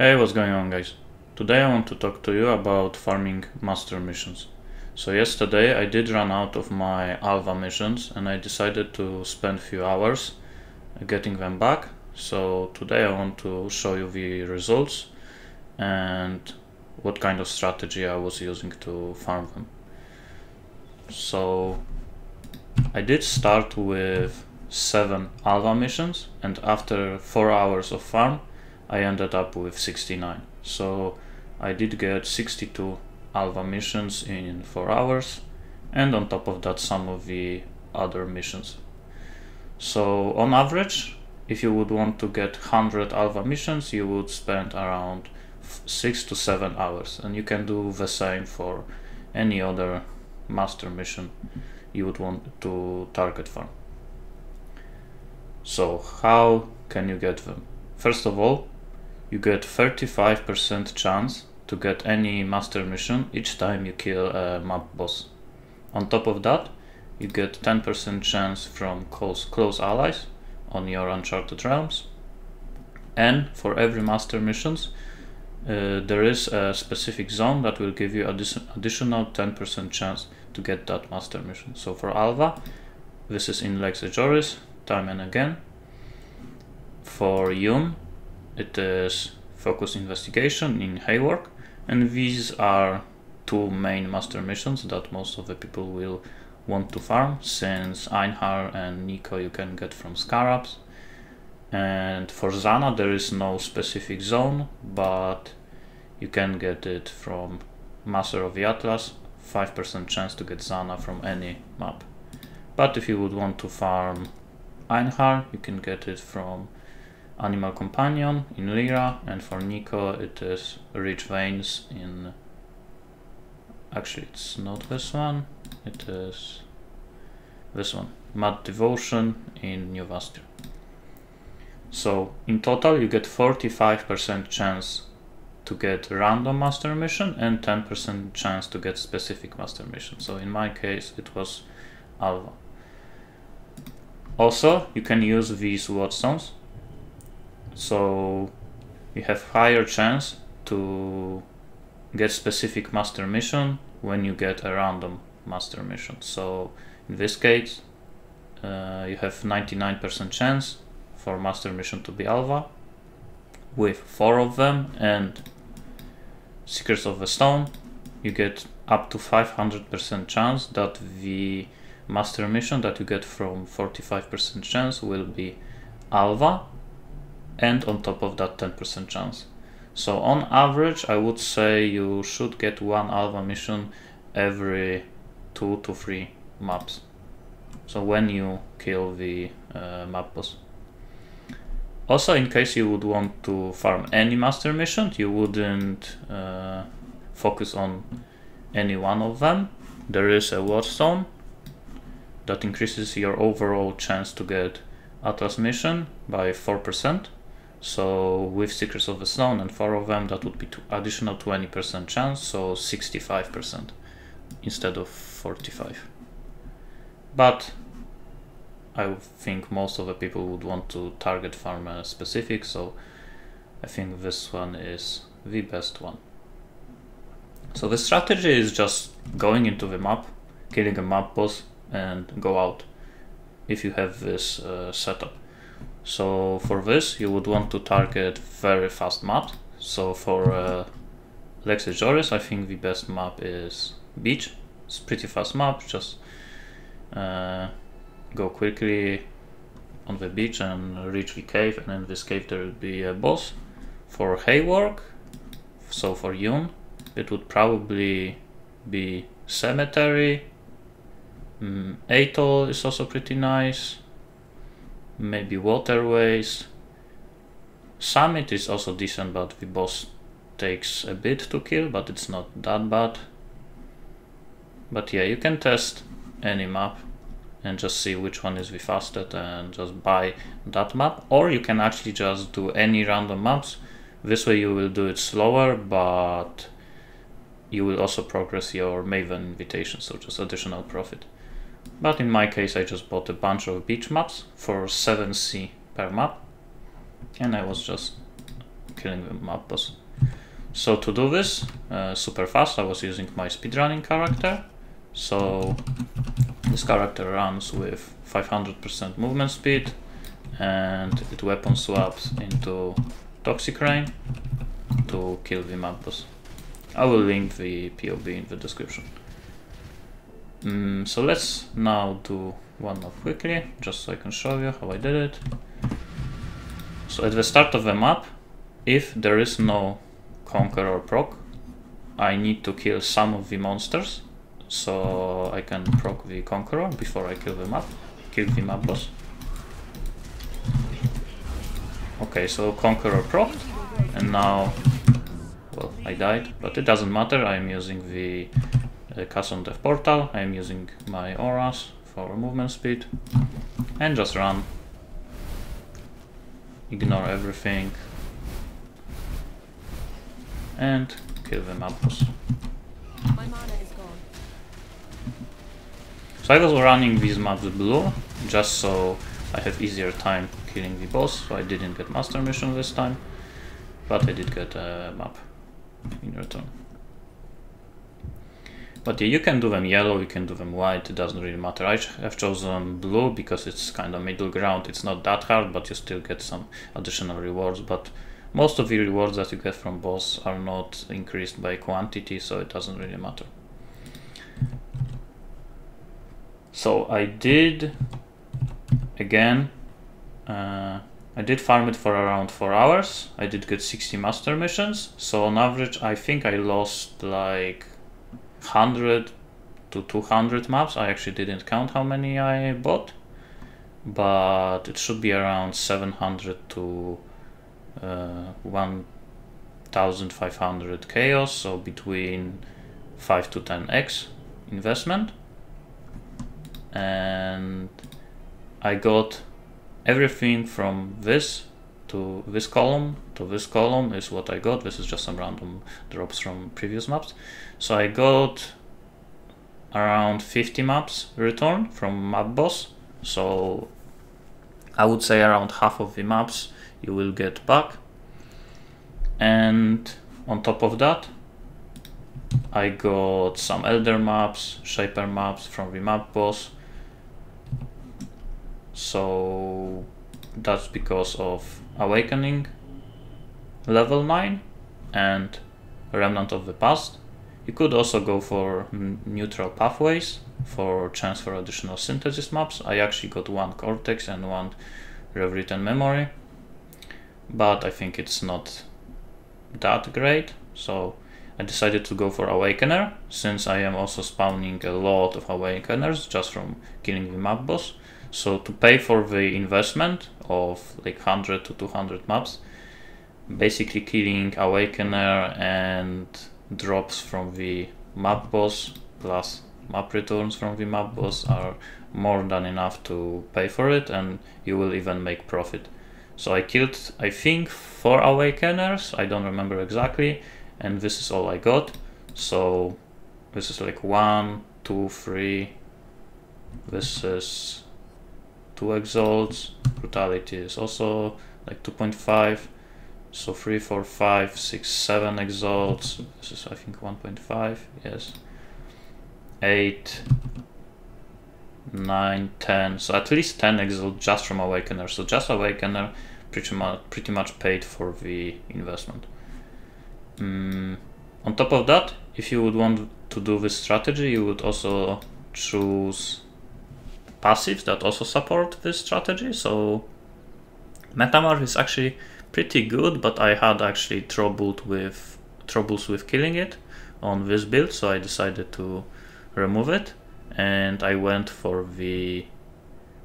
Hey, what's going on, guys? Today I want to talk to you about farming master missions. So yesterday I did run out of my Alva missions and I decided to spend a few hours getting them back. So today I want to show you the results and what kind of strategy I was using to farm them. So I did start with 7 Alva missions, and after 4 hours of farm I ended up with 69. So I did get 62 Alva missions in 4 hours, and on top of that some of the other missions. So on average, if you would want to get 100 Alva missions, you would spend around 6 to 7 hours, and you can do the same for any other master mission you would want to target farm. So how can you get them? First of all, you get 35% chance to get any master mission each time you kill a map boss. On top of that, you get 10% chance from close allies on your Uncharted Realms. And for every master missions, there is a specific zone that will give you additional 10% chance to get that master mission. So for Alva, this is in Lex Ejoris, time and again. For Jun, it is Focus Investigation in Haywork, and these are 2 main master missions that most of the people will want to farm, since Einhar and Nico you can get from Scarabs. And for Zana there is no specific zone, but you can get it from Master of the Atlas, 5% chance to get Zana from any map. But if you would want to farm Einhar, you can get it from Animal Companion in Lyra, and for Nico it is Rich Veins in... actually it's not this one, it is this one, Mad Devotion in New Vastir. So in total you get 45% chance to get random master mission and 10% chance to get specific master mission. So in my case it was Alva. Also you can use these Watchstones, so you have higher chance to get specific master mission when you get a random master mission. So in this case you have 99% chance for master mission to be Alva with 4 of them, and Secrets of the Stone you get up to 500% chance that the master mission that you get from 45% chance will be Alva, and on top of that 10% chance. So on average I would say you should get 1 Alva mission every 2 to 3 maps, so when you kill the map boss. Also, in case you would want to farm any master mission, you wouldn't focus on any one of them. There is a Watchstone that increases your overall chance to get Atlas mission by 4%. So with Secrets of the Stone and 4 of them, that would be additional 20% chance, so 65% instead of 45. But I think most of the people would want to target farm a specific, so I think this one is the best one. So the strategy is just going into the map, killing a map boss and go out if you have this setup. So for this you would want to target very fast maps. So for Lex Ejoris I think the best map is Beach. It's a pretty fast map, just go quickly on the beach and reach the cave, and in this cave there will be a boss. For Haywork, so for Jun, it would probably be Cemetery. Atoll is also pretty nice. Maybe Waterways. Summit is also decent, but the boss takes a bit to kill, but it's not that bad. But yeah, you can test any map and just see which one is the fastest and just buy that map, or you can actually just do any random maps. This way you will do it slower, but you will also progress your Maven invitation, so just additional profit. But in my case I just bought a bunch of beach maps for 7C per map, and I was just killing the map boss. So to do this super fast, I was using my speedrunning character. So this character runs with 500% movement speed, and it weapon swaps into Toxic Rain to kill the map boss. I will link the POE in the description. So let's now do one more quickly, just so I can show you how I did it. So at the start of the map, if there is no Conquer or proc, I need to kill some of the monsters, so I can proc the Conqueror before I kill the map boss. Okay, so Conqueror procced, and now, well, I died, but it doesn't matter. I'm using the Cast on Death Portal, I'm using my auras for movement speed, and just run. Ignore everything, and kill the map boss. My mana is gone. So I was running these maps blue, just so I have easier time killing the boss, so I didn't get master mission this time, but I did get a map in return. But yeah, you can do them yellow, you can do them white, it doesn't really matter. I have chosen blue because it's kind of middle ground. It's not that hard, but you still get some additional rewards. But most of the rewards that you get from boss are not increased by quantity, so it doesn't really matter. So I did, again, I did farm it for around 4 hours. I did get 60 master missions, so on average I think I lost like 100 to 200 maps. I actually didn't count how many I bought, but it should be around 700 to 1500 chaos, so between 5 to 10x investment. And I got everything from this to this column is what I got. This is just some random drops from previous maps. So I got around 50 maps return from map boss. So I would say around half of the maps you will get back. And on top of that, I got some Elder maps, Shaper maps from the map boss. So that's because of Awakening level 9 and Remnant of the Past. You could also go for neutral pathways for chance for additional synthesis maps. I actually got one Cortex and one Rewritten Memory, but I think it's not that great, so I decided to go for Awakener, since I am also spawning a lot of Awakeners just from killing the map boss. So to pay for the investment of like 100 to 200 maps, basically killing Awakener and drops from the map boss plus map returns from the map boss are more than enough to pay for it, and you will even make profit. So I killed, I think, 4 Awakeners, I don't remember exactly, and this is all I got. So this is like 1, 2, 3, this is 2 exalts, brutality is also like 2.5, so 3, 4, 5, 6, 7 exalts, this is I think 1.5, yes, 8, 9, 10, so at least 10 exalts just from Awakener. So just Awakener pretty much paid for the investment. On top of that, if you would want to do this strategy, you would also choose passives that also support this strategy. So Metamorph is actually pretty good, but I had actually troubles with killing it on this build, so I decided to remove it, and I went for the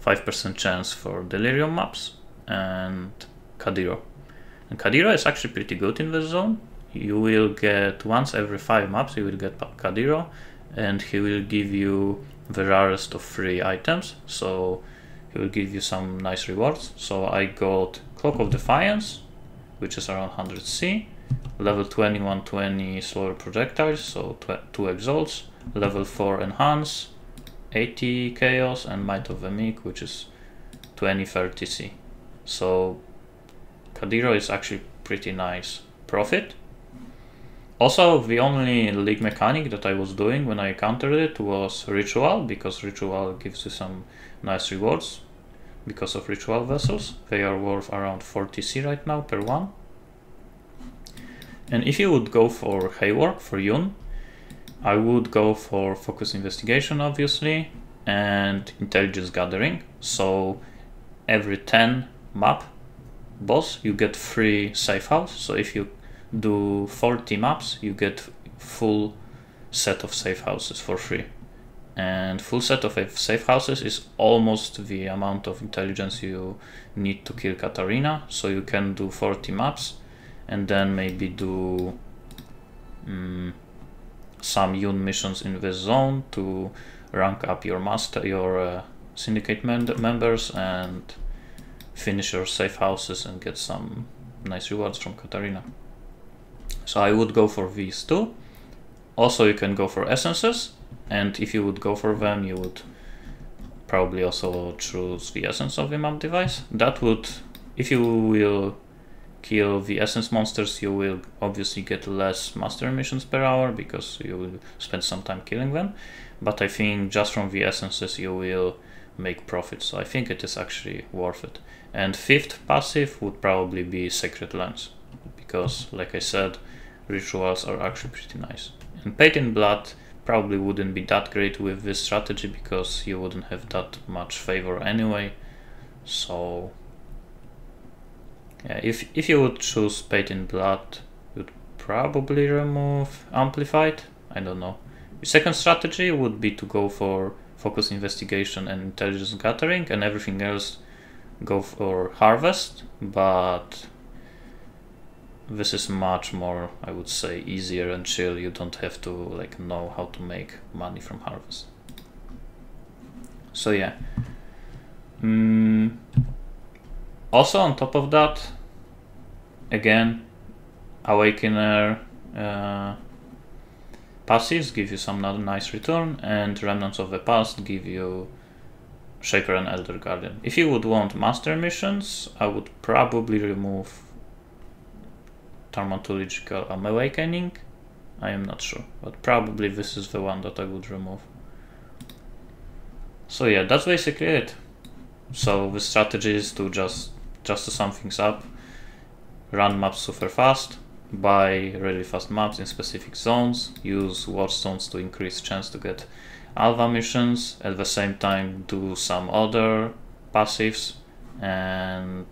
5% chance for Delirium maps and Kadiro. And Kadiro is actually pretty good in this zone. You will get once every 5 maps, you will get Kadiro, and he will give you the rarest of 3 items, so he will give you some nice rewards. So I got Cloak of Defiance, which is around 100C, level 20, 120 slower projectiles, so 2 exalts, level 4 enhance, 80 chaos, and Might of the Meek, which is 20, 30C. So Kadiro is actually pretty nice profit. Also, the only league mechanic that I was doing when I countered it was Ritual, because Ritual gives you some nice rewards because of Ritual vessels. They are worth around 40C right now per one. And if you would go for Haywork, for Jun, I would go for Focus Investigation, obviously, and Intelligence Gathering. So every 10 map boss, you get free safe house. So if you do 40 maps, you get full set of safe houses for free. And full set of safe houses is almost the amount of intelligence you need to kill Katarina. So you can do 40 maps and then maybe do some Jun missions in this zone to rank up your syndicate members and finish your safe houses and get some nice rewards from Katarina. So I would go for these two. Also, you can go for essences, and if you would go for them, you would probably also choose the essence of the map device. That would, if you will kill the essence monsters, you will obviously get less master missions per hour because you will spend some time killing them. But I think just from the essences you will make profit, so I think it is actually worth it. And fifth passive would probably be Sacred Lens, because like I said, rituals are actually pretty nice. And Paid in Blood probably wouldn't be that great with this strategy because you wouldn't have that much favor anyway. So yeah, if you would choose Paid in Blood, you'd probably remove Amplified. I don't know. The second strategy would be to go for Focus Investigation and Intelligence Gathering, and everything else go for Harvest, but this is much more, I would say, easier and chill. You don't have to like know how to make money from Harvest. So yeah. Also on top of that, again, Awakener passives give you some nice return, and Remnants of the Past give you Shaper and Elder Guardian. If you would want master missions, I would probably remove Thaumaturgical Awakening. I am not sure, but probably this is the one that I would remove. So yeah, that's basically it. So the strategy is to just to sum things up, run maps super fast, buy really fast maps in specific zones, use Watchstones to increase chance to get Alva missions, at the same time do some other passives and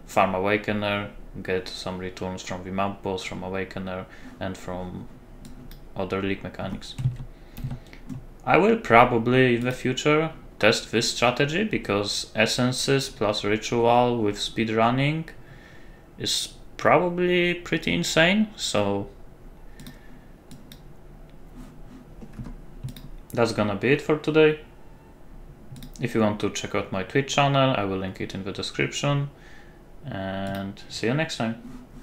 farm Awakener, get some returns from the map boss, from Awakener, and from other league mechanics. I will probably in the future test this strategy because essences plus ritual with speedrunning is probably pretty insane, so that's gonna be it for today. If you want to check out my Twitch channel, I will link it in the description, and see you next time.